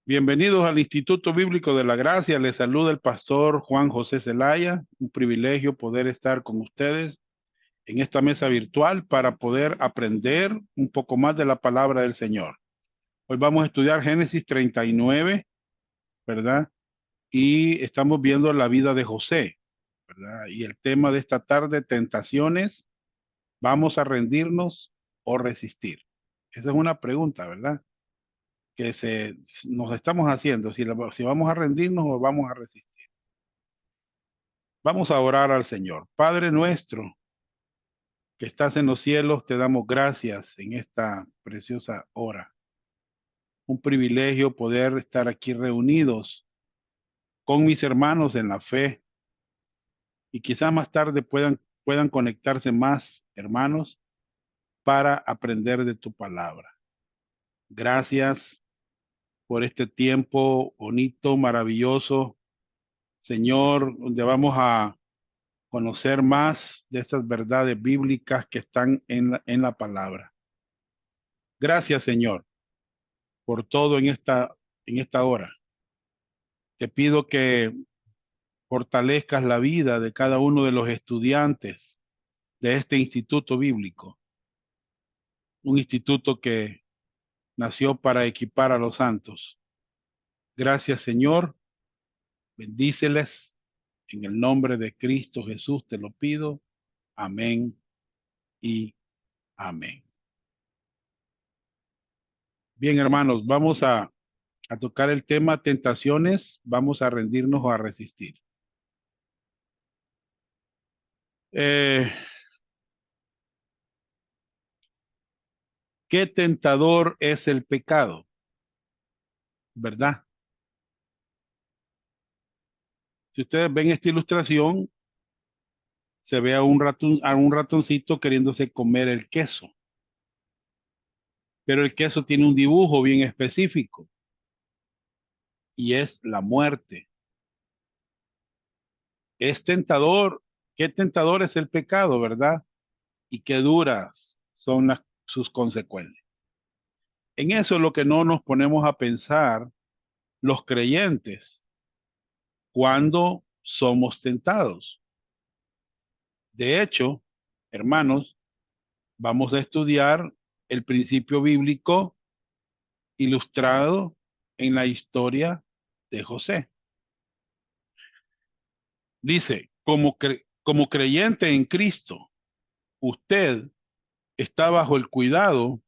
Bienvenidos al Instituto Bíblico de la Gracia. Les saluda el pastor Juan José Zelaya. Un privilegio poder estar con ustedes en esta mesa virtual para poder aprender un poco más de la palabra del Señor. Hoy vamos a estudiar Génesis 39, ¿verdad? Y estamos viendo la vida de José, ¿verdad? Y el tema de esta tarde, tentaciones, ¿vamos a rendirnos o resistir? Esa es una pregunta, ¿verdad? Que nos estamos haciendo, si vamos a rendirnos o vamos a resistir. Vamos a orar al Señor. Padre nuestro, que estás en los cielos, te damos gracias en esta preciosa hora. Un privilegio poder estar aquí reunidos con mis hermanos en la fe y quizás más tarde puedan conectarse más hermanos para aprender de tu palabra. Gracias por este tiempo bonito, maravilloso, Señor, donde vamos a conocer más de esas verdades bíblicas que están en la palabra. Gracias, Señor, por todo en esta hora. Te pido que fortalezcas la vida de cada uno de los estudiantes de este instituto bíblico, un instituto que nació para equipar a los santos. Gracias, Señor. Bendíceles. En el nombre de Cristo Jesús te lo pido. Amén y amén. Bien, hermanos, vamos a tocar el tema tentaciones, vamos a rendirnos o a resistir. Eh, ¿Qué tentador es el pecado? ¿Verdad? Si ustedes ven esta ilustración, se ve a un ratoncito queriéndose comer el queso, pero el queso tiene un dibujo bien específico y es la muerte. Es tentador. ¿Qué tentador es el pecado, verdad? Y qué duras son sus consecuencias. En eso es lo que no nos ponemos a pensar los creyentes cuando somos tentados. De hecho, hermanos, vamos a estudiar el principio bíblico ilustrado en la historia de José. Dice, como creyente en Cristo, usted está bajo el cuidado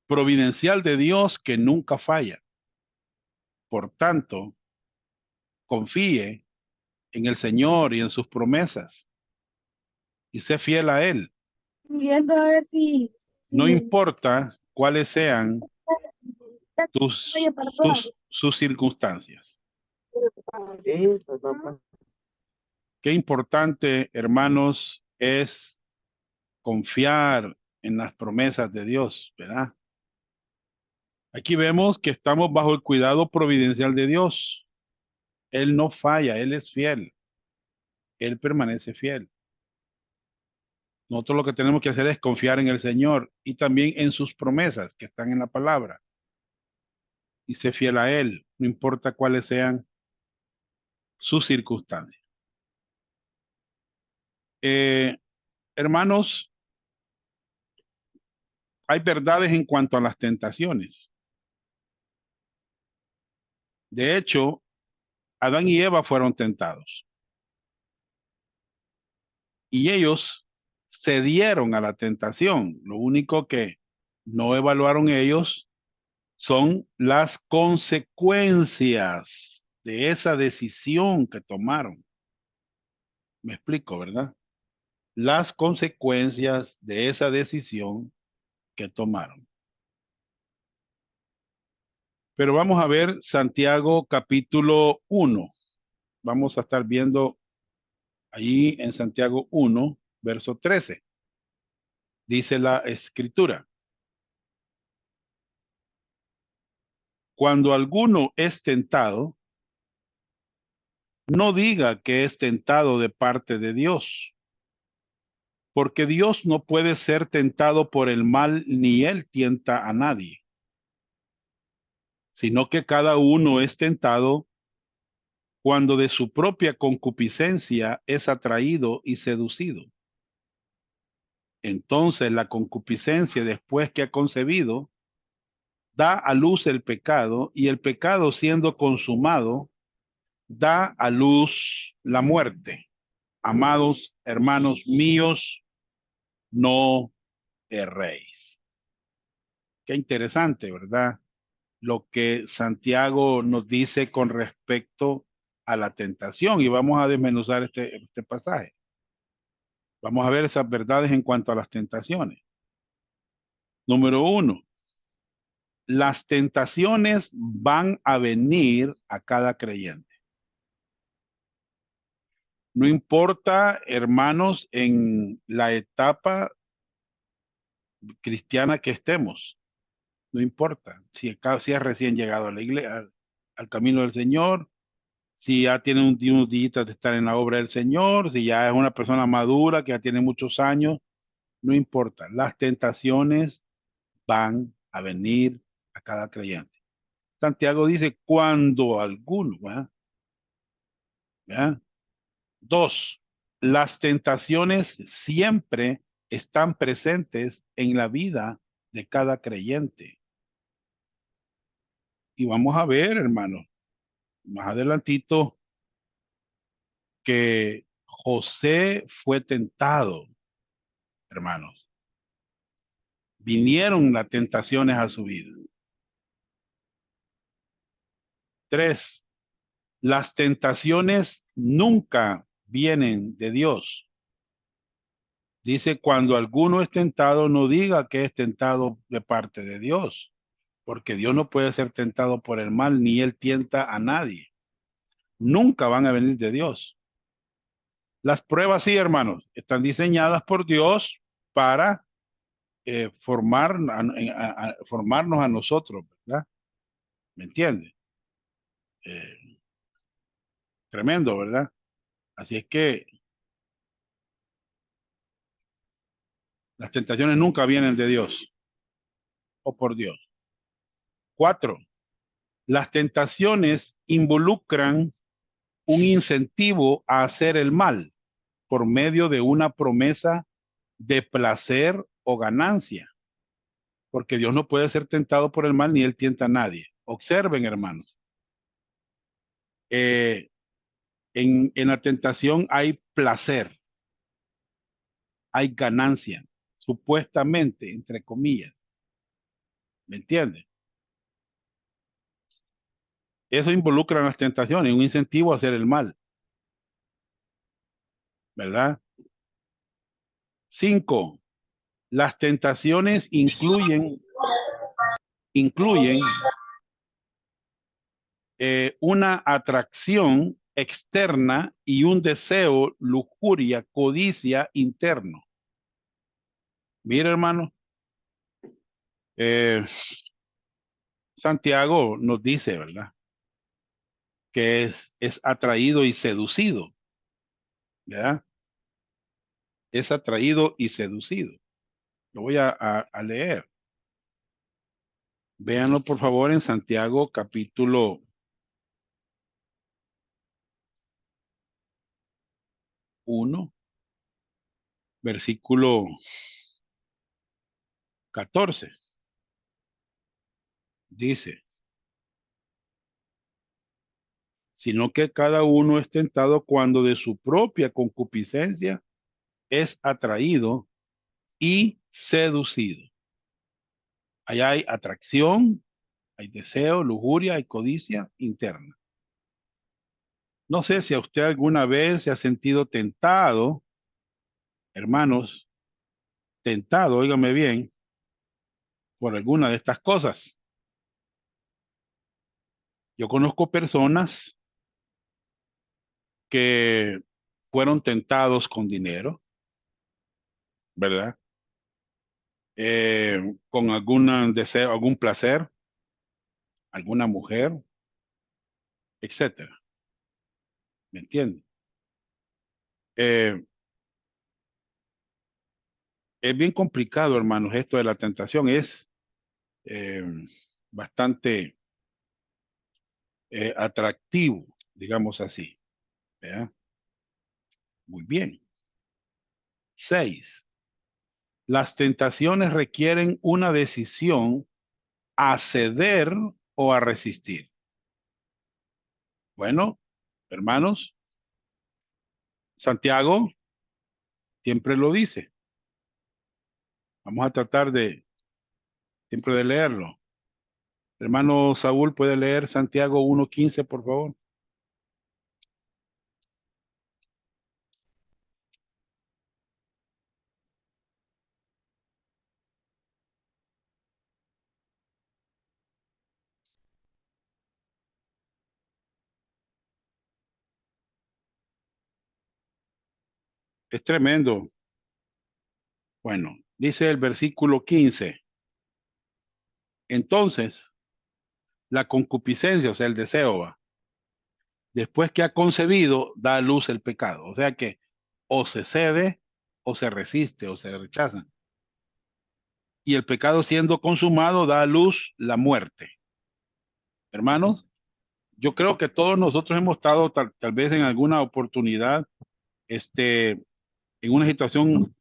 providencial de Dios que nunca falla. Por tanto, confíe en el Señor y en sus promesas y sé fiel a Él. Viendo a ver No si importa cuáles sean oye, para todas. sus circunstancias. Qué importante, hermanos, es confiar en las promesas de Dios, ¿verdad? Aquí vemos que estamos bajo el cuidado providencial de Dios. Él no falla, Él es fiel, Él permanece fiel. Nosotros lo que tenemos que hacer es confiar en el Señor y también en sus promesas que están en la palabra y ser fiel a Él, no importa cuáles sean sus circunstancias. Eh, Hermanos, hay verdades en cuanto a las tentaciones. De hecho, Adán y Eva fueron tentados y ellos cedieron a la tentación. Lo único que no evaluaron ellos son las consecuencias de esa decisión que tomaron. Me explico, ¿verdad? Las consecuencias de esa decisión que tomaron. Pero vamos a ver Santiago capítulo 1. Vamos a estar viendo ahí en Santiago 1, verso 13. Dice la escritura: cuando alguno es tentado, no diga que es tentado de parte de Dios, porque Dios no puede ser tentado por el mal, ni él tienta a nadie. sino que cada uno es tentado cuando de su propia concupiscencia es atraído y seducido. Entonces la concupiscencia, después que ha concebido, da a luz el pecado, y el pecado, siendo consumado, da a luz la muerte. Amados hermanos míos, no erréis. Qué interesante, ¿verdad? Lo que Santiago nos dice con respecto a la tentación, y vamos a desmenuzar este pasaje. Vamos a ver esas verdades en cuanto a las tentaciones. Número 1, las tentaciones van a venir a cada creyente. No importa, hermanos, en la etapa cristiana que estemos, no importa si es recién llegado a la iglesia, al camino del Señor, si ya tiene unos días de estar en la obra del Señor, si ya es una persona madura que ya tiene muchos años, no importa. Las tentaciones van a venir a cada creyente. Santiago dice, cuando alguno, ¿verdad? ¿verdad? 2, las tentaciones siempre están presentes en la vida de cada creyente. Y vamos a ver, hermanos, más adelantito, que José fue tentado, hermanos. Vinieron las tentaciones a su vida. 3, las tentaciones nunca vienen de Dios. Dice, cuando alguno es tentado, no diga que es tentado de parte de Dios, porque Dios no puede ser tentado por el mal, ni él tienta a nadie. Nunca van a venir de Dios. Las pruebas, sí, hermanos, están diseñadas por Dios para formarnos a nosotros, ¿verdad? ¿Me entiende? Tremendo, ¿verdad? Así es que las tentaciones nunca vienen de Dios o por Dios. 4, las tentaciones involucran un incentivo a hacer el mal por medio de una promesa de placer o ganancia, porque Dios no puede ser tentado por el mal ni él tienta a nadie. Observen, hermanos, eh, en la tentación hay placer, hay ganancia, supuestamente, entre comillas. ¿Me entiende? Eso involucra las tentaciones, un incentivo a hacer el mal, ¿verdad? 5, las tentaciones incluyen una atracción externa y un deseo, lujuria, codicia interno. Mira, hermano, eh, Santiago nos dice, ¿verdad? Que es atraído y seducido, ¿verdad? Es atraído y seducido. Lo voy a leer. Véanlo, por favor, en Santiago capítulo 1, versículo 14. Dice, sino que cada uno es tentado cuando de su propia concupiscencia es atraído y seducido. Allá hay atracción, hay deseo, lujuria, hay codicia interna. No sé si a usted alguna vez se ha sentido tentado, hermanos, tentado, óigame bien, por alguna de estas cosas. Yo conozco personas que fueron tentados con dinero, ¿verdad? Con algún deseo, algún placer, alguna mujer, etcétera. ¿Me entiende? Eh, es bien complicado, hermanos, esto de la tentación es eh, bastante atractivo, digamos así. ¿Vea? Muy bien. 6. Las tentaciones requieren una decisión a ceder o a resistir. Bueno, hermanos, Santiago siempre lo dice. Vamos a tratar siempre de leerlo. Hermano Saúl, ¿puede leer Santiago 1:15, por favor? Es tremendo. Bueno, dice el versículo 15. Entonces, la concupiscencia, o sea, el deseo, va, después que ha concebido, da a luz el pecado. O sea que o se cede, o se resiste, o se rechaza. Y el pecado siendo consumado, da a luz la muerte. Hermanos, yo creo que todos nosotros hemos estado tal vez en alguna oportunidad, en una situación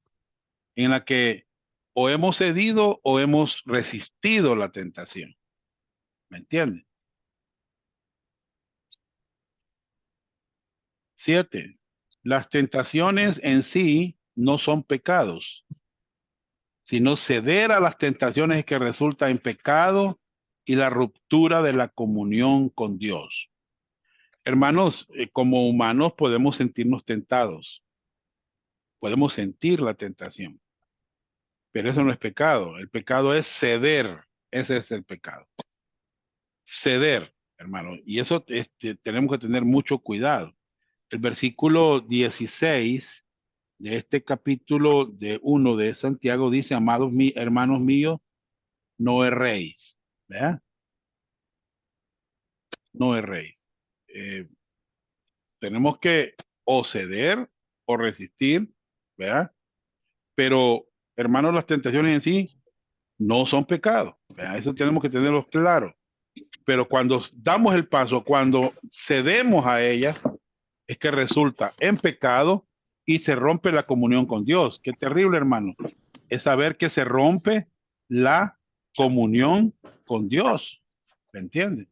en la que o hemos cedido o hemos resistido la tentación. ¿Me entienden? 7. Las tentaciones en sí no son pecados, sino ceder a las tentaciones que resulta en pecado y la ruptura de la comunión con Dios. Hermanos, como humanos podemos sentirnos tentados, podemos sentir la tentación, pero eso no es pecado. El pecado es ceder, ese es el pecado. Ceder, hermano, y eso tenemos que tener mucho cuidado. El versículo 16 de este capítulo de 1 de Santiago dice, amados hermanos míos, no erréis, ¿verdad? No erréis. Tenemos que o ceder o resistir, ¿verdad? Pero, hermanos, las tentaciones en sí no son pecados, ¿verdad? Eso tenemos que tenerlo claro. Pero cuando damos el paso, cuando cedemos a ellas, es que resulta en pecado y se rompe la comunión con Dios. Qué terrible, hermano. Es saber que se rompe la comunión con Dios. ¿Me entiende?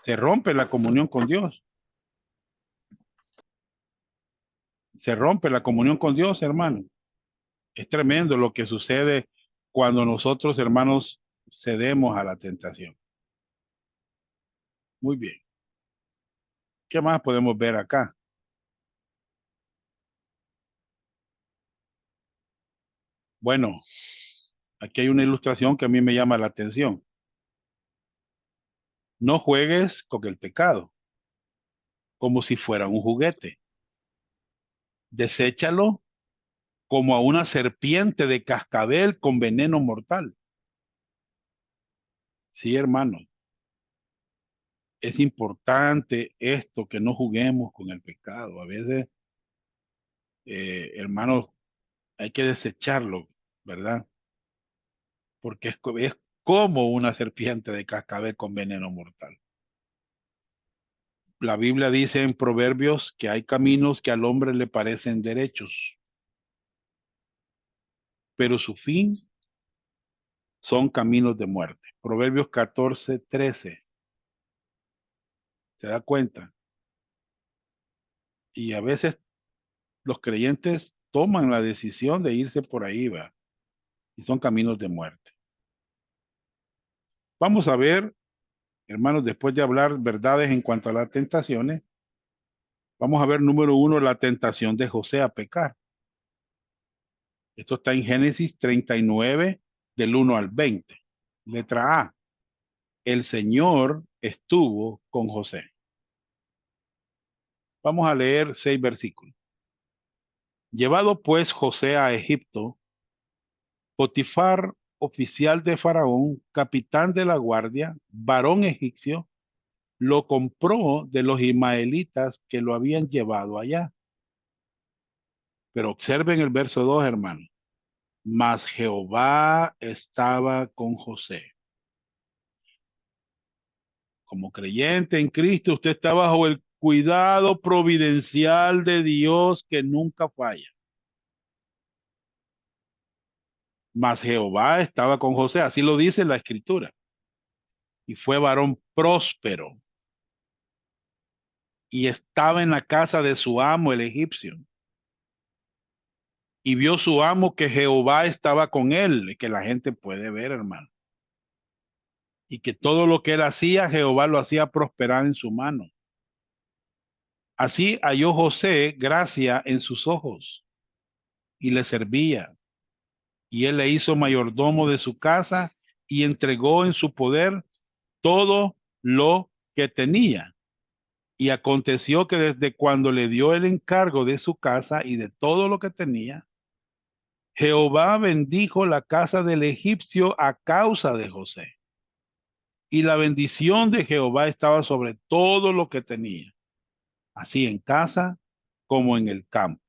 Se rompe la comunión con Dios. Se rompe la comunión con Dios, hermano. Es tremendo lo que sucede cuando nosotros, hermanos, cedemos a la tentación. Muy bien. ¿Qué más podemos ver acá? Bueno, aquí hay una ilustración que a mí me llama la atención. No juegues con el pecado como si fuera un juguete. Deséchalo como a una serpiente de cascabel con veneno mortal. Sí, hermano. Es importante esto, que no juguemos con el pecado. A veces, hermanos, hay que desecharlo, ¿verdad? Porque es como una serpiente de cascabel con veneno mortal. La Biblia dice en Proverbios que hay caminos que al hombre le parecen derechos, pero su fin son caminos de muerte. Proverbios 14:13. ¿Se da cuenta? Y a veces los creyentes toman la decisión de irse por ahí, va, y son caminos de muerte. Vamos a ver, hermanos, después de hablar verdades en cuanto a las tentaciones, vamos a ver número 1, la tentación de José a pecar. Esto está en Génesis 39, del 1 al 20. Letra A. El Señor estuvo con José. Vamos a leer 6 versículos. Llevado pues José a Egipto, Potifar, oficial de Faraón, capitán de la guardia, varón egipcio, lo compró de los ismaelitas que lo habían llevado allá. Pero observen el verso 2, hermano. Mas Jehová estaba con José. como creyente en Cristo, usted está bajo el cuidado providencial de Dios que nunca falla. Mas Jehová estaba con José, así lo dice la escritura. Y fue varón próspero. Y estaba en la casa de su amo, el egipcio. Y vio su amo que Jehová estaba con él, que la gente puede ver, hermano. Y que todo lo que él hacía, Jehová lo hacía prosperar en su mano. Así halló José gracia en sus ojos y le servía. Y él le hizo mayordomo de su casa y entregó en su poder todo lo que tenía. Y aconteció que desde cuando le dio el encargo de su casa y de todo lo que tenía, Jehová bendijo la casa del egipcio a causa de José. Y la bendición de Jehová estaba sobre todo lo que tenía, así en casa como en el campo.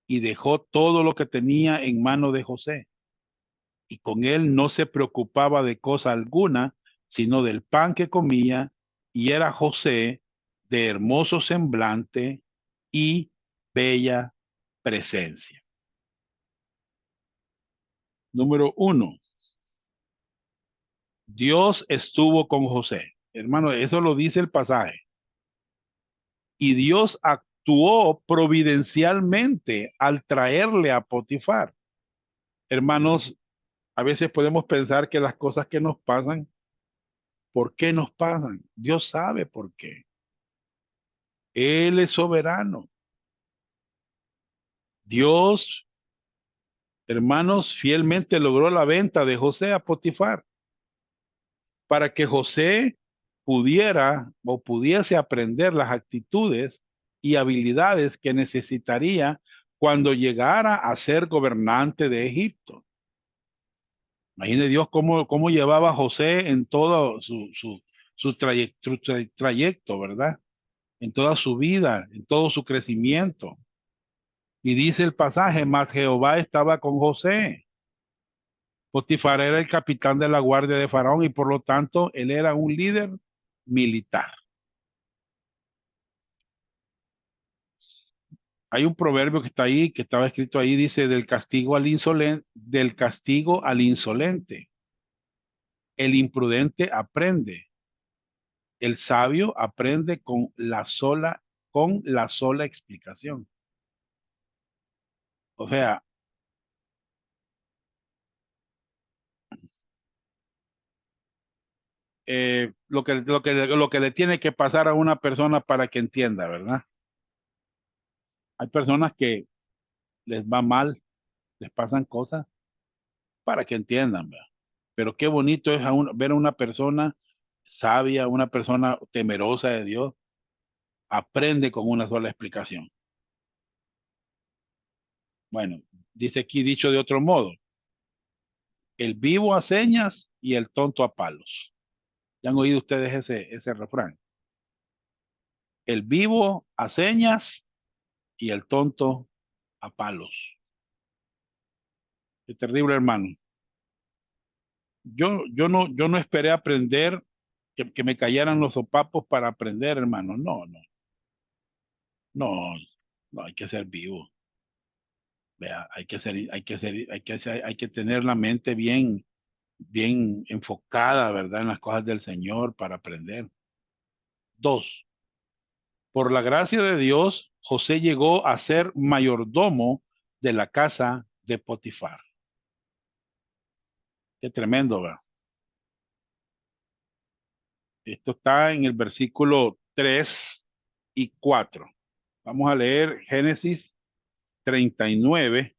Y dejó todo lo que tenía en mano de José. Y con él no se preocupaba de cosa alguna, sino del pan que comía, y era José de hermoso semblante y bella presencia. Número 1. Dios estuvo con José. Hermano, eso lo dice el pasaje. Y Dios actuó providencialmente al traerle a Potifar. Hermanos, a veces podemos pensar que las cosas que nos pasan, ¿por qué nos pasan? Dios sabe por qué. Él es soberano. Dios, hermanos, fielmente logró la venta de José a Potifar para que José pudiera o pudiese aprender las actitudes y habilidades que necesitaría cuando llegara a ser gobernante de Egipto. Imagine Dios cómo llevaba a José en todo su trayecto, ¿verdad? En toda su vida, en todo su crecimiento. Y dice el pasaje, mas Jehová estaba con José. Potifar era el capitán de la guardia de Faraón y por lo tanto él era un líder militar. Hay un proverbio que está ahí, que estaba escrito ahí, dice del castigo al insolente. El imprudente aprende. El sabio aprende con la sola explicación. O sea, lo que le tiene que pasar a una persona para que entienda, ¿verdad? Hay personas que les va mal, les pasan cosas para que entiendan, ¿verdad? Pero qué bonito es ver a una persona sabia, una persona temerosa de Dios, aprende con una sola explicación. Bueno, dice aquí dicho de otro modo, el vivo a señas y el tonto a palos. ¿Ya han oído ustedes ese refrán? El vivo a señas y el tonto a palos. Qué terrible, hermano. Yo no esperé aprender que me cayeran los sopapos para aprender, hermano. No, no hay que ser vivo. Vea, hay que tener la mente bien enfocada, ¿verdad? En las cosas del Señor para aprender. 2. Por la gracia de Dios, José llegó a ser mayordomo de la casa de Potifar. Qué tremendo, ¿verdad? Esto está en el versículo 3 y 4. Vamos a leer Génesis 39,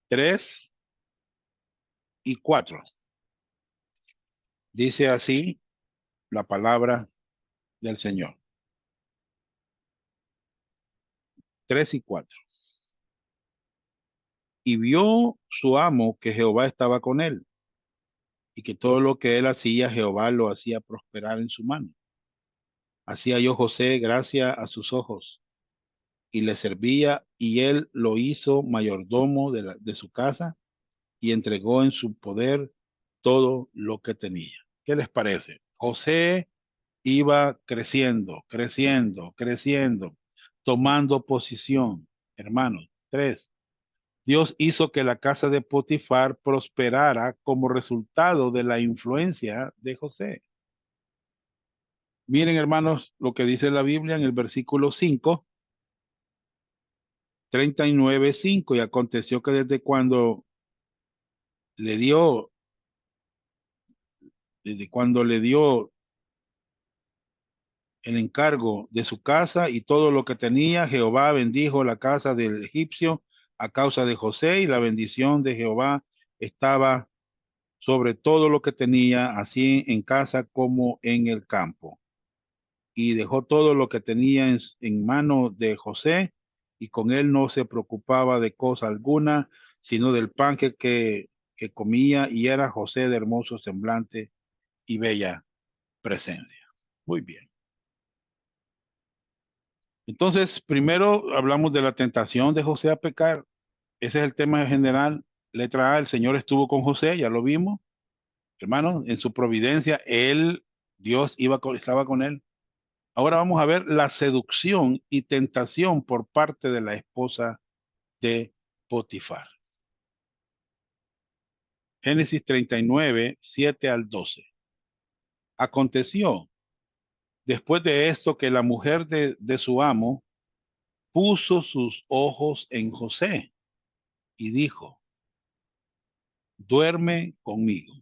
3 y 4. Dice así la palabra del Señor. 3 y 4. Y vio su amo que Jehová estaba con él, y que todo lo que él hacía, Jehová lo hacía prosperar en su mano. Hacía yo José gracia a sus ojos, y le servía, y él lo hizo mayordomo de su casa, y entregó en su poder todo lo que tenía. ¿Qué les parece? José iba creciendo, creciendo, creciendo, tomando posición. Hermanos, 3. Dios hizo que la casa de Potifar prosperara como resultado de la influencia de José. Miren, hermanos, lo que dice la Biblia en el versículo 5, 39:5. Y aconteció que le dio, desde cuando le dio el encargo de su casa y todo lo que tenía, Jehová bendijo la casa del egipcio a causa de José, y la bendición de Jehová estaba sobre todo lo que tenía, así en casa como en el campo. Y dejó todo lo que tenía en mano de José, y con él no se preocupaba de cosa alguna, sino del pan que comía, y era José de hermoso semblante y bella presencia. Muy bien. Entonces, primero hablamos de la tentación de José a pecar. Ese es el tema general. Letra A, el Señor estuvo con José, ya lo vimos. Hermano, en su providencia, Dios estaba con él. Ahora vamos a ver la seducción y tentación por parte de la esposa de Potifar. Génesis 39, 7 al 12. Aconteció después de esto que la mujer de su amo puso sus ojos en José y dijo: duerme conmigo.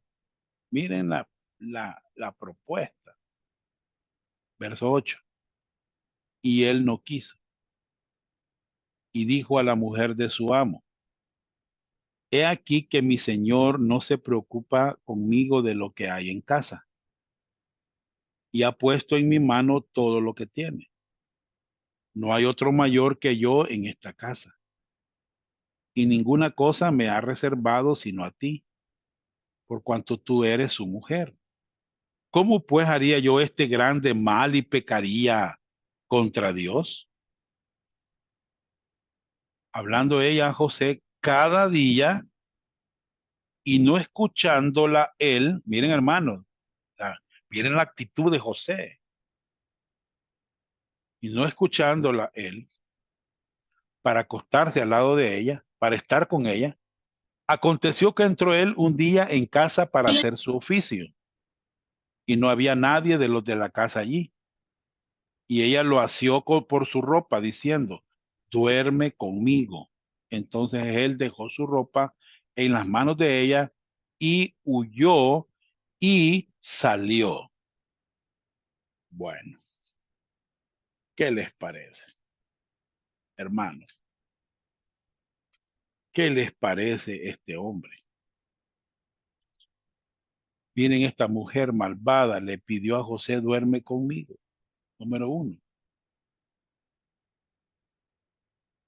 Miren la propuesta. Verso 8. Y él no quiso. Y dijo a la mujer de su amo: he aquí que mi señor no se preocupa conmigo de lo que hay en casa, y ha puesto en mi mano todo lo que tiene. No hay otro mayor que yo en esta casa, y ninguna cosa me ha reservado sino a ti, por cuanto tú eres su mujer. ¿Cómo pues haría yo este grande mal y pecaría contra Dios? Hablando ella a José cada día y no escuchándola él. Miren, hermanos, miren la actitud de José. Y no escuchándola él, para acostarse al lado de ella, para estar con ella. Aconteció que entró él un día en casa para hacer su oficio, y no había nadie de los de la casa allí. Y ella lo asió por su ropa, diciendo: duerme conmigo. Entonces él dejó su ropa en las manos de ella y huyó y salió. Bueno, ¿qué les parece, hermanos? ¿Qué les parece este hombre? Miren, esta mujer malvada le pidió a José: duerme conmigo. Número 1.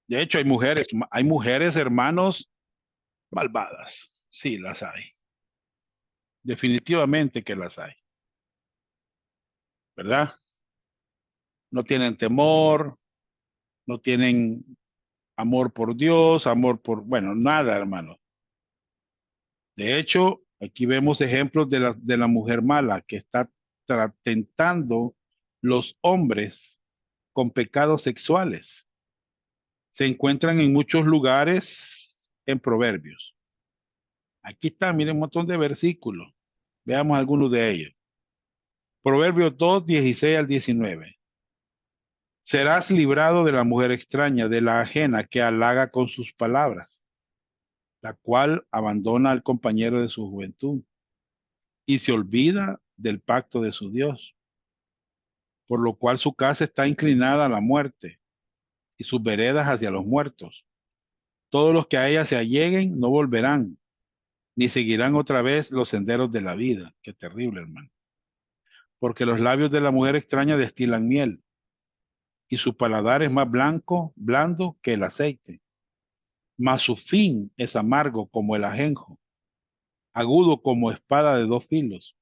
De hecho, hay mujeres, hermanos, malvadas. Sí, las hay. Definitivamente que las hay, ¿verdad? No tienen temor, no tienen amor por Dios, bueno, nada, hermano. De hecho, aquí vemos ejemplos de la mujer mala que está tentando los hombres con pecados sexuales. Se encuentran en muchos lugares en Proverbios. Aquí está, miren, un montón de versículos. Veamos algunos de ellos. Proverbios 2, 16 al 19. Serás librado de la mujer extraña, de la ajena que halaga con sus palabras, la cual abandona al compañero de su juventud y se olvida del pacto de su Dios, por lo cual su casa está inclinada a la muerte y sus veredas hacia los muertos. Todos los que a ella se alleguen no volverán, ni seguirán otra vez los senderos de la vida. Qué terrible, hermano. Porque los labios de la mujer extraña destilan miel, y su paladar es más blando que el aceite. Mas su fin es amargo como el ajenjo, agudo como espada de dos filos.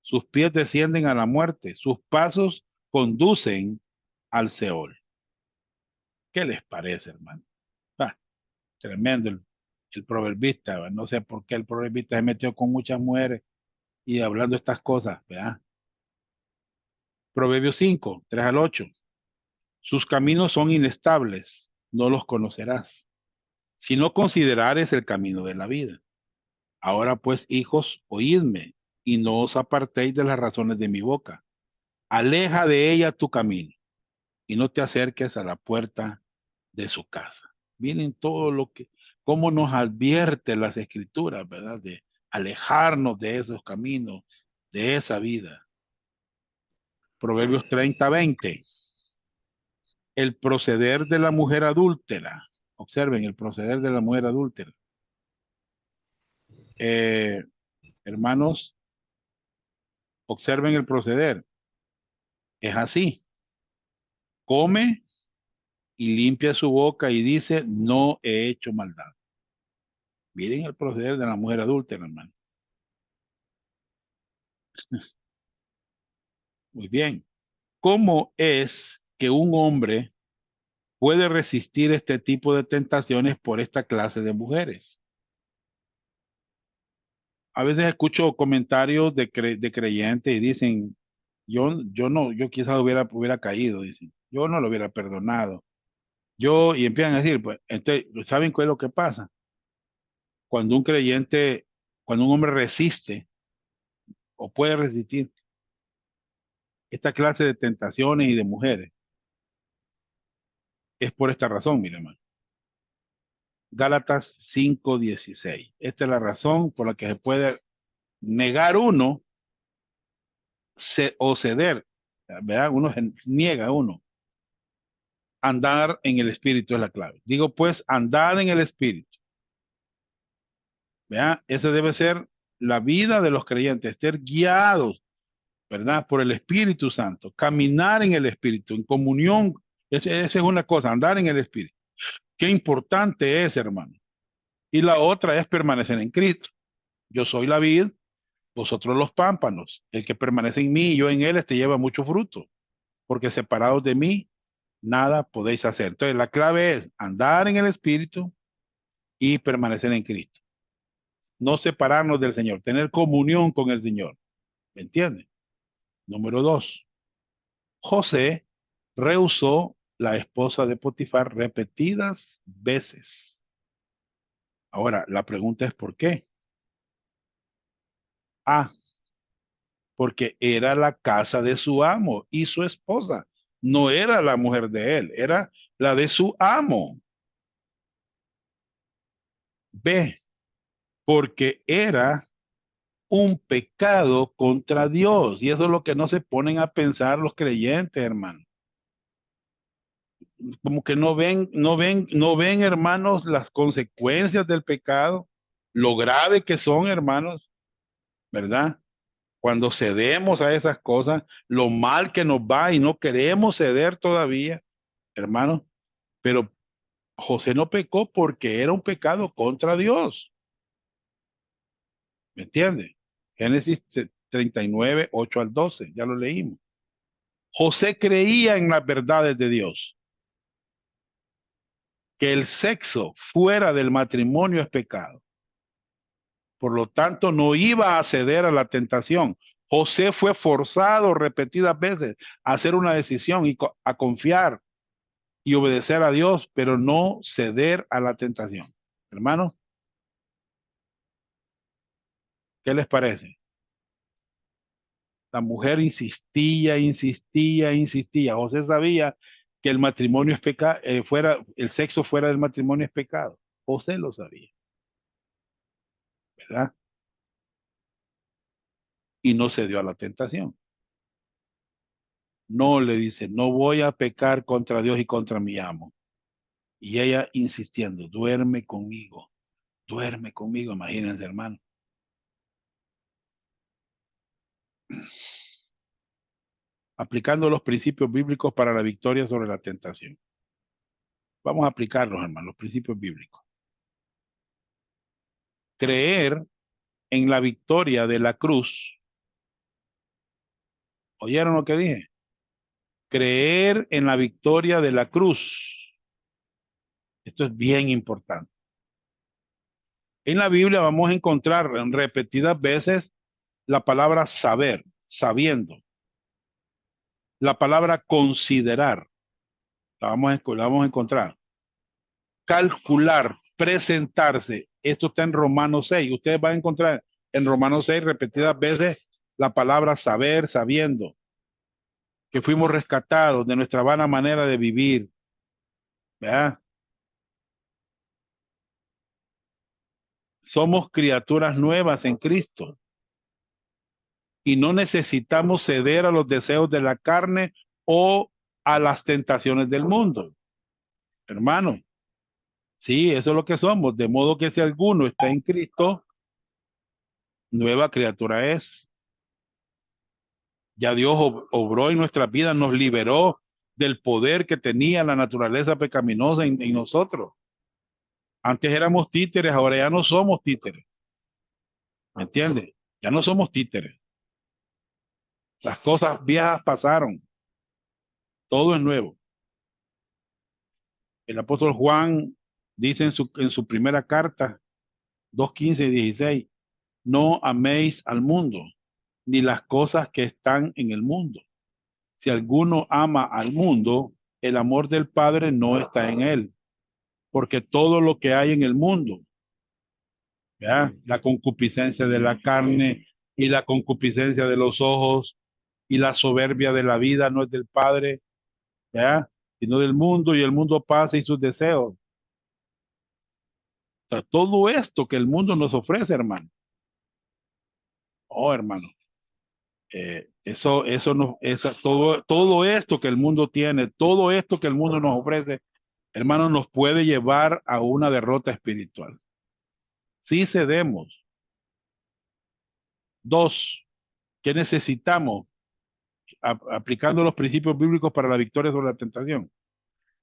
Sus pies descienden a la muerte, sus pasos conducen al Seol. ¿Qué les parece, hermano? Ah, tremendo el proverbista, ¿verdad? No sé por qué el proverbista se metió con muchas mujeres y hablando estas cosas, ¿verdad? Proverbios 5, 3 al 8. Sus caminos son inestables, no los conocerás. Si no considerares el camino de la vida. Ahora pues, hijos, oídme, y no os apartéis de las razones de mi boca. Aleja de ella tu camino, y no te acerques a la puerta de su casa. Miren todo lo que, cómo nos advierte las escrituras, ¿verdad? De alejarnos de esos caminos, de esa vida. Proverbios 30, 20. El proceder de la mujer adúltera. Observen el proceder de la mujer adúltera. Hermanos, observen el proceder. Es así. Come y limpia su boca y dice, no he hecho maldad. Miren el proceder de la mujer adúltera, hermano. Muy bien. ¿Cómo es que un hombre puede resistir este tipo de tentaciones por esta clase de mujeres? A veces escucho comentarios de creyentes y dicen, yo quizás hubiera caído, dicen, yo no lo hubiera perdonado. Y empiezan a decir, pues, ¿saben qué es lo que pasa? Cuando un creyente, cuando un hombre resiste o puede resistir esta clase de tentaciones y de mujeres, es por esta razón, mi hermano. Gálatas 5:16. Esta es la razón por la que se puede negar uno o ceder, ¿verdad? Uno se niega uno. Andar en el Espíritu es la clave. Digo pues, andad en el Espíritu. ¿Verdad? Esa debe ser la vida de los creyentes, ser guiados, ¿verdad? Por el Espíritu Santo, caminar en el Espíritu, en comunión. Esa es una cosa, andar en el Espíritu. Qué importante es, hermano. Y la otra es permanecer en Cristo. Yo soy la vid, vosotros los pámpanos. El que permanece en mí y yo en él, este lleva mucho fruto. Porque separados de mí, nada podéis hacer. Entonces, la clave es andar en el Espíritu y permanecer en Cristo. No separarnos del Señor, tener comunión con el Señor. ¿Me entiende? Número 2. José rehusó la esposa de Potifar repetidas veces. Ahora, la pregunta es ¿por qué? Ah, porque era la casa de su amo y su esposa. No era la mujer de él, era la de su amo. B, porque era un pecado contra Dios. Y eso es lo que no se ponen a pensar los creyentes, hermano. Como que no ven, hermanos, las consecuencias del pecado, lo grave que son, hermanos, ¿verdad? Cuando cedemos a esas cosas, lo mal que nos va y no queremos ceder todavía, hermanos. Pero José no pecó porque era un pecado contra Dios. ¿Me entiende? Génesis 39, 8 al 12, ya lo leímos. José creía en las verdades de Dios, que el sexo fuera del matrimonio es pecado. Por lo tanto, no iba a ceder a la tentación. José fue forzado repetidas veces a hacer una decisión y a confiar y obedecer a Dios, pero no ceder a la tentación. Hermanos, ¿qué les parece? La mujer insistía, insistía, insistía. José sabía que el matrimonio es pecado, el sexo fuera del matrimonio es pecado. José lo sabía, ¿verdad? Y no cedió a la tentación. No le dice, no voy a pecar contra Dios y contra mi amo. Y ella insistiendo, duerme conmigo, imagínense, hermano. Aplicando los principios bíblicos para la victoria sobre la tentación. Vamos a aplicarlos, hermano, los principios bíblicos. Creer en la victoria de la cruz. ¿Oyeron lo que dije? Creer en la victoria de la cruz. Esto es bien importante. En la Biblia vamos a encontrar repetidas veces la palabra saber, sabiendo. La palabra considerar, la vamos a encontrar. Calcular, presentarse. Esto está en Romanos 6. Ustedes van a encontrar en Romanos 6 repetidas veces la palabra saber, sabiendo que fuimos rescatados de nuestra vana manera de vivir. ¿Verdad? Somos criaturas nuevas en Cristo y no necesitamos ceder a los deseos de la carne o a las tentaciones del mundo. Hermano, sí, eso es lo que somos. De modo que si alguno está en Cristo, nueva criatura es. Ya Dios obró en nuestras vidas, nos liberó del poder que tenía la naturaleza pecaminosa en nosotros. Antes éramos títeres, ahora ya no somos títeres. ¿Me entiendes? Ya no somos títeres. Las cosas viejas pasaron. Todo es nuevo. El apóstol Juan dice en su primera carta, 2:15 y 16, no améis al mundo, ni las cosas que están en el mundo. Si alguno ama al mundo, el amor del Padre no está en él, porque todo lo que hay en el mundo, ¿ya? La concupiscencia de la carne y la concupiscencia de los ojos y la soberbia de la vida no es del Padre, ¿ya? Sino del mundo, y el mundo pasa y sus deseos. O sea, todo esto que el mundo nos ofrece, hermano. Oh, hermano. Todo esto que el mundo tiene, todo esto que el mundo nos ofrece, hermano, nos puede llevar a una derrota espiritual. Si cedemos. Dos, ¿qué necesitamos? Aplicando los principios bíblicos para la victoria sobre la tentación.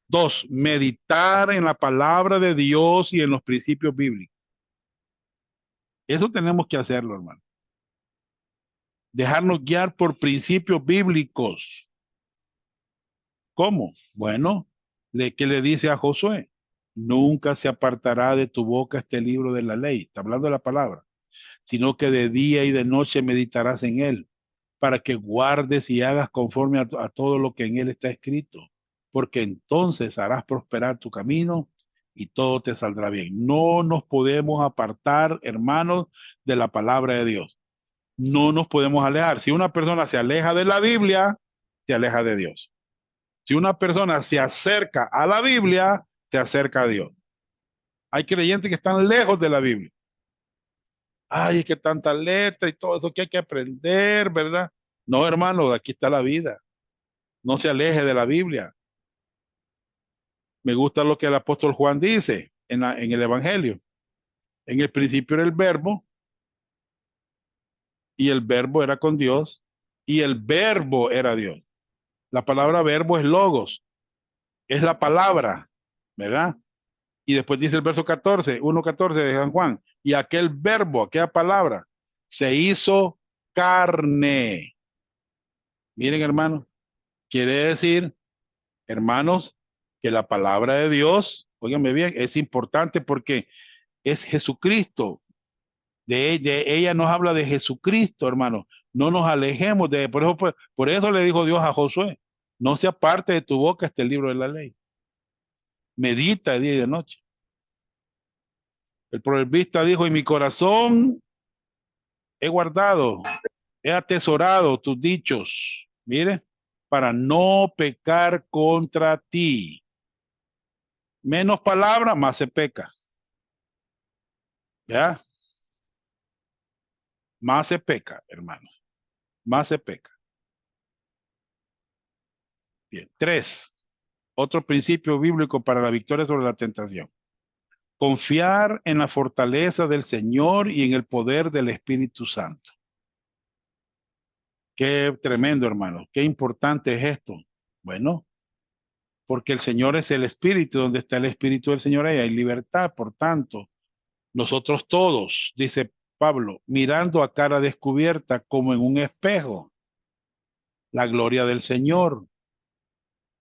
Dos, meditar en la palabra de Dios y en los principios bíblicos. Eso tenemos que hacerlo, hermano. Dejarnos guiar por principios bíblicos. ¿Cómo? Bueno, ¿qué le dice a Josué? Nunca se apartará de tu boca este libro de la ley. Está hablando de la palabra. Sino que de día y de noche meditarás en él, para que guardes y hagas conforme a todo lo que en él está escrito, porque entonces harás prosperar tu camino y todo te saldrá bien. No nos podemos apartar, hermanos, de la palabra de Dios. No nos podemos alejar. Si una persona se aleja de la Biblia, se aleja de Dios. Si una persona se acerca a la Biblia, se acerca a Dios. Hay creyentes que están lejos de la Biblia. Ay, es que tanta letra y todo eso que hay que aprender, ¿verdad? No, hermano, aquí está la vida. No se aleje de la Biblia. Me gusta lo que el apóstol Juan dice en el Evangelio. En el principio era el verbo, y el verbo era con Dios, y el verbo era Dios. La palabra verbo es logos, es la palabra, ¿verdad? Y después dice el verso 14, 1:14 de San Juan, y aquel verbo, aquella palabra, se hizo carne. Miren, hermanos, quiere decir, hermanos, que la palabra de Dios, óiganme bien, es importante porque es Jesucristo. De ella nos habla de Jesucristo, hermano. No nos alejemos de, por eso le dijo Dios a Josué, no se aparte de tu boca este libro de la ley. Medita de día y de noche. El proverbista dijo, en mi corazón he guardado, he atesorado tus dichos. Mire, para no pecar contra ti. Menos palabra, más se peca. ¿Ya? Más se peca, hermano. Más se peca. Bien. 3. Otro principio bíblico para la victoria sobre la tentación. Confiar en la fortaleza del Señor y en el poder del Espíritu Santo. Qué tremendo, hermano. Qué importante es esto. Bueno, porque el Señor es el Espíritu. Donde está el Espíritu del Señor, ahí hay libertad. Por tanto, nosotros todos, dice Pablo, mirando a cara descubierta como en un espejo, la gloria del Señor.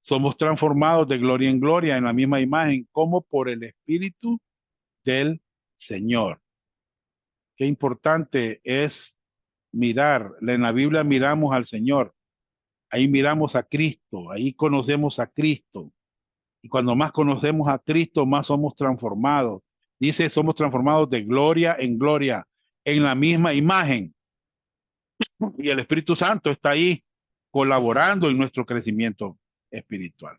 Somos transformados de gloria en gloria en la misma imagen, como por el Espíritu del Señor. Qué importante es mirar. En la Biblia miramos al Señor. Ahí miramos a Cristo, ahí conocemos a Cristo. Y cuando más conocemos a Cristo, más somos transformados. Dice, somos transformados de gloria en la misma imagen. Y el Espíritu Santo está ahí colaborando en nuestro crecimiento espiritual.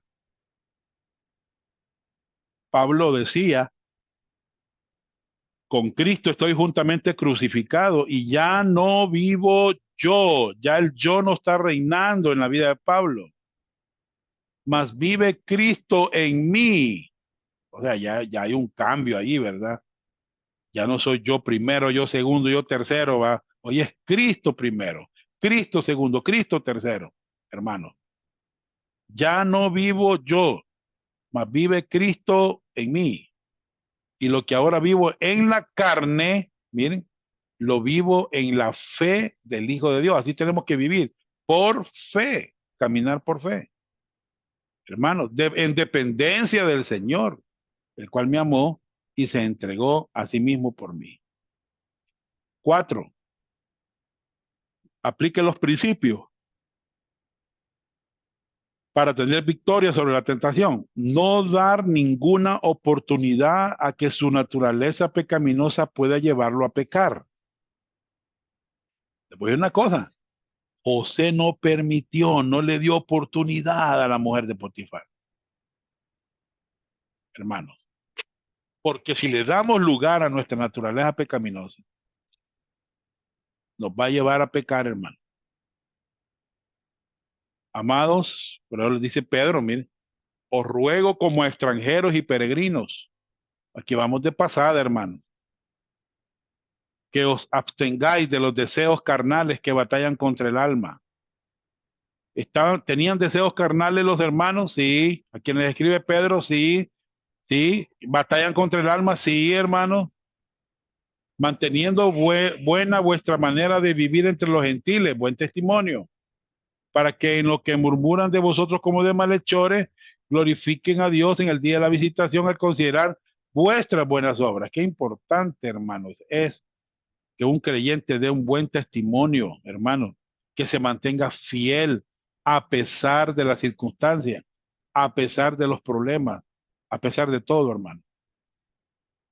Pablo decía, con Cristo estoy juntamente crucificado y ya no vivo yo, ya el yo no está reinando en la vida de Pablo, mas vive Cristo en mí. O sea, ya hay un cambio ahí, ¿verdad? Ya no soy yo primero, yo segundo, yo tercero, va. Hoy es Cristo primero, Cristo segundo, Cristo tercero, hermano. Ya no vivo yo, mas vive Cristo en mí. Y lo que ahora vivo en la carne, miren, lo vivo en la fe del Hijo de Dios. Así tenemos que vivir por fe, caminar por fe. Hermanos, en dependencia del Señor, el cual me amó y se entregó a sí mismo por mí. 4. Aplique los principios para tener victoria sobre la tentación. No dar ninguna oportunidad a que su naturaleza pecaminosa pueda llevarlo a pecar. Les voy a decir una cosa. José no permitió, no le dio oportunidad a la mujer de Potifar. Hermanos. Porque si le damos lugar a nuestra naturaleza pecaminosa, nos va a llevar a pecar, hermano. Amados, pero les dice Pedro, miren, os ruego como extranjeros y peregrinos, aquí vamos de pasada, hermano, que os abstengáis de los deseos carnales que batallan contra el alma. ¿Tenían deseos carnales los hermanos? Sí. A quienes escribe Pedro, sí. Sí. ¿Batallan contra el alma? Sí, hermano. Manteniendo buena vuestra manera de vivir entre los gentiles, buen testimonio, para que en lo que murmuran de vosotros como de malhechores, glorifiquen a Dios en el día de la visitación al considerar vuestras buenas obras. Qué importante, hermanos, es que un creyente dé un buen testimonio, hermano, que se mantenga fiel a pesar de las circunstancias, a pesar de los problemas, a pesar de todo, hermano.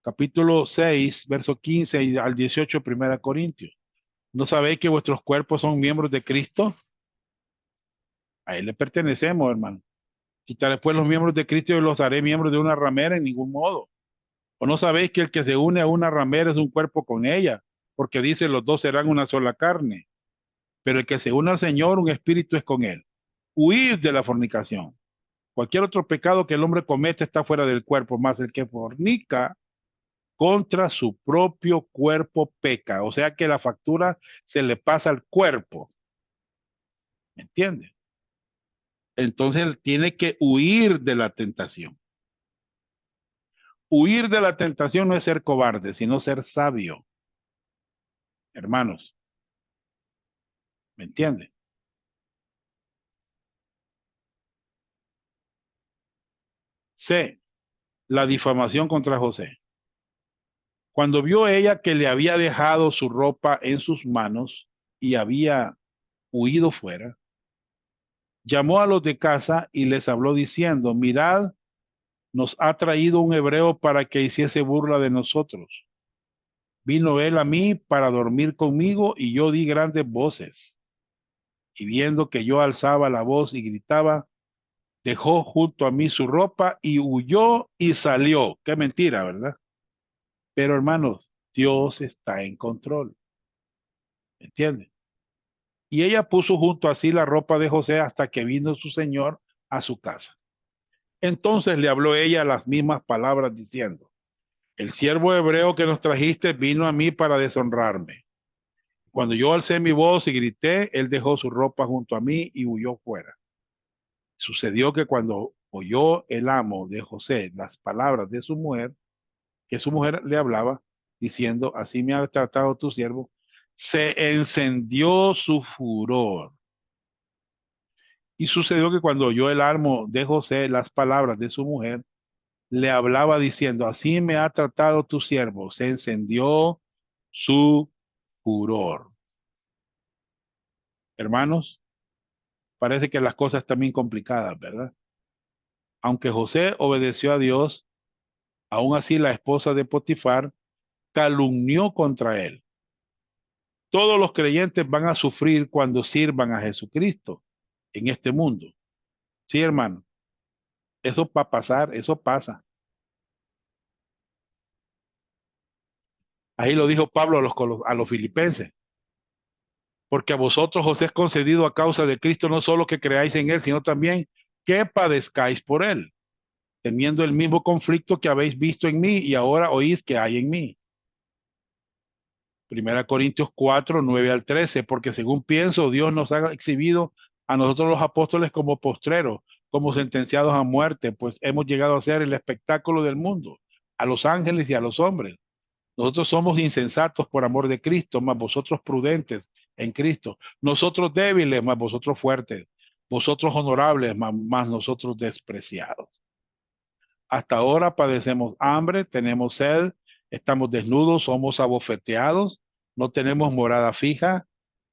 Capítulo 6, verso 15 al 18, 1 Corintios. ¿No sabéis que vuestros cuerpos son miembros de Cristo? A él le pertenecemos, hermano. Quitaré pues los miembros de Cristo y los haré miembros de una ramera en ningún modo. ¿O no sabéis que el que se une a una ramera es un cuerpo con ella? Porque dice, los dos serán una sola carne. Pero el que se une al Señor, un espíritu es con él. Huid de la fornicación. Cualquier otro pecado que el hombre comete está fuera del cuerpo, más el que fornica contra su propio cuerpo peca. O sea que la factura se le pasa al cuerpo. ¿Me entiende? Entonces él tiene que huir de la tentación. Huir de la tentación no es ser cobarde, sino ser sabio. Hermanos, ¿me entiende? C. La difamación contra José. Cuando vio ella que le había dejado su ropa en sus manos y había huido fuera, llamó a los de casa y les habló diciendo, mirad, nos ha traído un hebreo para que hiciese burla de nosotros. Vino él a mí para dormir conmigo y yo di grandes voces. Y viendo que yo alzaba la voz y gritaba, dejó junto a mí su ropa y huyó y salió. Qué mentira, ¿verdad? Pero hermanos, Dios está en control. ¿Me entienden? Y ella puso junto a sí la ropa de José hasta que vino su señor a su casa. Entonces le habló ella las mismas palabras diciendo, el siervo hebreo que nos trajiste vino a mí para deshonrarme. Cuando yo alcé mi voz y grité, él dejó su ropa junto a mí y huyó fuera. Sucedió que cuando oyó el amo de José las palabras de su mujer, que su mujer le hablaba, diciendo, así me ha tratado tu siervo, se encendió su furor. Y sucedió que cuando oyó el amo de José las palabras de su mujer, le hablaba diciendo, así me ha tratado tu siervo. Se encendió su furor. Hermanos, parece que las cosas están bien complicadas, ¿verdad? Aunque José obedeció a Dios, aún así la esposa de Potifar calumnió contra él. Todos los creyentes van a sufrir cuando sirvan a Jesucristo en este mundo. Sí, hermano. Eso va a pasar, eso pasa. Ahí lo dijo Pablo a los filipenses. Porque a vosotros os es concedido a causa de Cristo no solo que creáis en él, sino también que padezcáis por él, teniendo el mismo conflicto que habéis visto en mí y ahora oís que hay en mí. 1 Corintios 4, 9 al 13, porque según pienso, Dios nos ha exhibido a nosotros los apóstoles como postreros, como sentenciados a muerte, pues hemos llegado a ser el espectáculo del mundo, a los ángeles y a los hombres. Nosotros somos insensatos por amor de Cristo, mas vosotros prudentes en Cristo. Nosotros débiles, mas vosotros fuertes. Vosotros honorables, mas nosotros despreciados. Hasta ahora padecemos hambre, tenemos sed, estamos desnudos, somos abofeteados, no tenemos morada fija,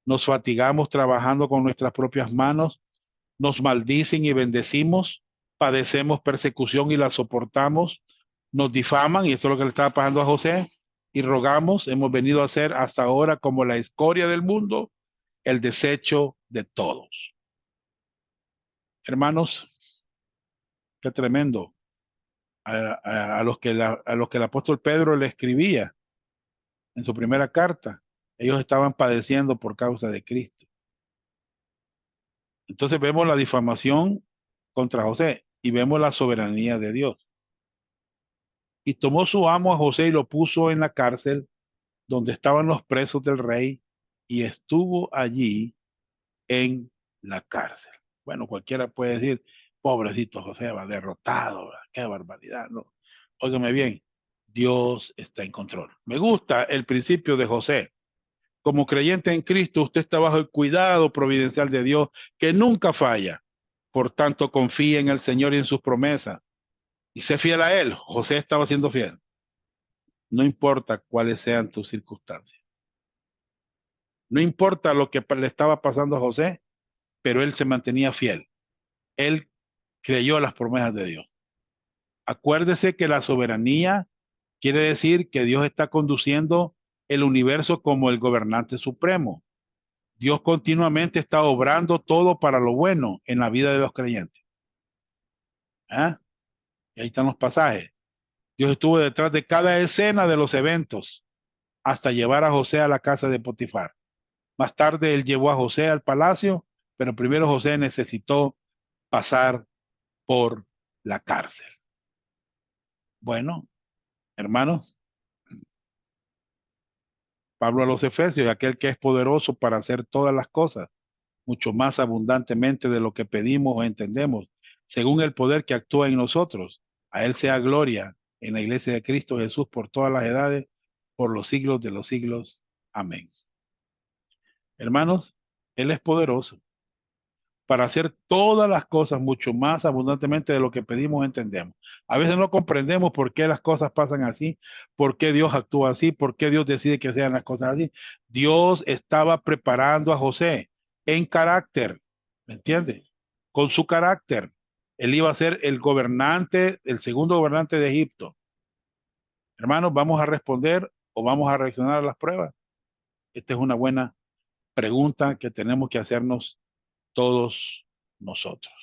nos fatigamos trabajando con nuestras propias manos, nos maldicen y bendecimos, padecemos persecución y la soportamos, nos difaman, y esto es lo que le estaba pasando a José, y rogamos, hemos venido a ser hasta ahora como la escoria del mundo, el desecho de todos. Hermanos, qué tremendo. A los que el apóstol Pedro le escribía en su primera carta, ellos estaban padeciendo por causa de Cristo. Entonces vemos la difamación contra José y vemos la soberanía de Dios. Y tomó su amo a José y lo puso en la cárcel donde estaban los presos del rey y estuvo allí en la cárcel. Bueno, cualquiera puede decir, pobrecito José, va derrotado, qué barbaridad, no. Óigame bien, Dios está en control. Me gusta el principio de José. Como creyente en Cristo, usted está bajo el cuidado providencial de Dios, que nunca falla. Por tanto, confía en el Señor y en sus promesas. Y sé fiel a Él. José estaba siendo fiel. No importa cuáles sean tus circunstancias. No importa lo que le estaba pasando a José, pero él se mantenía fiel. Él creyó las promesas de Dios. Acuérdese que la soberanía quiere decir que Dios está conduciendo el universo como el gobernante supremo. Dios continuamente está obrando todo para lo bueno en la vida de los creyentes. ¿Ah? Y ahí están los pasajes. Dios estuvo detrás de cada escena de los eventos hasta llevar a José a la casa de Potifar. Más tarde él llevó a José al palacio, pero primero José necesitó pasar por la cárcel. Bueno, hermanos, Pablo a los Efesios, aquel que es poderoso para hacer todas las cosas, mucho más abundantemente de lo que pedimos o entendemos, según el poder que actúa en nosotros. A él sea gloria en la iglesia de Cristo Jesús por todas las edades, por los siglos de los siglos. Amén. Hermanos, él es poderoso para hacer todas las cosas mucho más abundantemente de lo que pedimos o entendemos. A veces no comprendemos por qué las cosas pasan así, por qué Dios actúa así, por qué Dios decide que sean las cosas así. Dios estaba preparando a José en carácter, ¿me entiende? Con su carácter. Él iba a ser el gobernante, el segundo gobernante de Egipto. Hermanos, ¿vamos a responder o vamos a reaccionar a las pruebas? Esta es una buena pregunta que tenemos que hacernos todos nosotros.